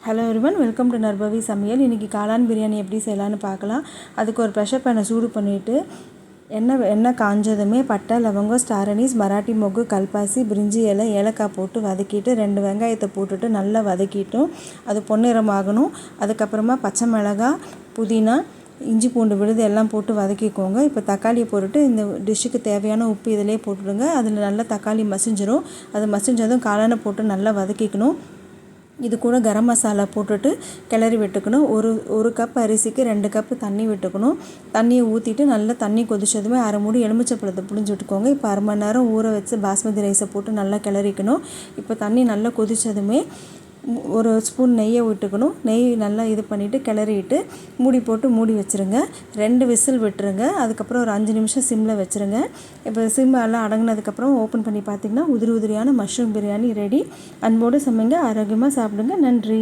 Hello everyone, welcome to நர்பவி சமையல். இன்றைக்கி காளான் பிரியாணி எப்படி செய்யலான்னு பார்க்கலாம். அதுக்கு ஒரு ப்ரெஷர் பேனை சூடு பண்ணிவிட்டு எண்ணெய் காஞ்சதுமே பட்டை, லவங்கம், ஸ்டார் அனீஸ், மராட்டி மொக்கு, கல்பாசி, பிரிஞ்சி இலை, ஏலக்காய் போட்டு வதக்கிட்டு 2 வெங்காயத்தை போட்டுட்டு நல்லா வதக்கிட்டோம். அது பொன்னிறமாகணும். அதுக்கப்புறமா பச்சை மிளகாய், புதினா, இஞ்சி பூண்டு விழுது எல்லாம் போட்டு வதக்கிக்கோங்க. இப்போ தக்காளியை போட்டுட்டு இந்த டிஷ்ஷுக்கு தேவையான உப்பு இதிலே போட்டுடுங்க. அதில் நல்லா தக்காளி மசிஞ்சிரும். அது மசிஞ்சதும் காளானை போட்டு நல்லா வதக்கிக்கணும். இது கூட கரம் மசாலா போட்டுட்டு கிளறி விட்டுக்கணும். ஒரு கப் அரிசிக்கு 2 கப்பு தண்ணி விட்டுக்கணும். தண்ணியை ஊற்றிட்டு நல்லா தண்ணி கொதிச்சதுமே அரை மூடி எலுமிச்சப்பழத்தை புழிஞ்சு விட்டுக்கோங்க. இப்போ அரை மணி நேரம் ஊற வச்சு பாஸ்மதி ரைஸை போட்டு நல்லா கிளறிக்கணும். இப்போ தண்ணி நல்லா கொதிச்சதுமே ஒரு ஸ்பூன் நெய்யை விட்டுக்கணும். நெய் நல்லா இது பண்ணிவிட்டு கிளறிட்டு மூடி வச்சுருங்க. 2 விசில் விட்டுருங்க. அதுக்கப்புறம் ஒரு 5 நிமிஷம் சிம்மில் வச்சுருங்க. இப்போ சிம் எல்லாம் அடங்கினதுக்கப்புறம் ஓப்பன் பண்ணி பார்த்திங்கன்னா உதிரியான மஷ்ரூம் பிரியாணி ரெடி. அன்போடு சமைங்க, ஆரோக்கியமாக சாப்பிடுங்க. நன்றி.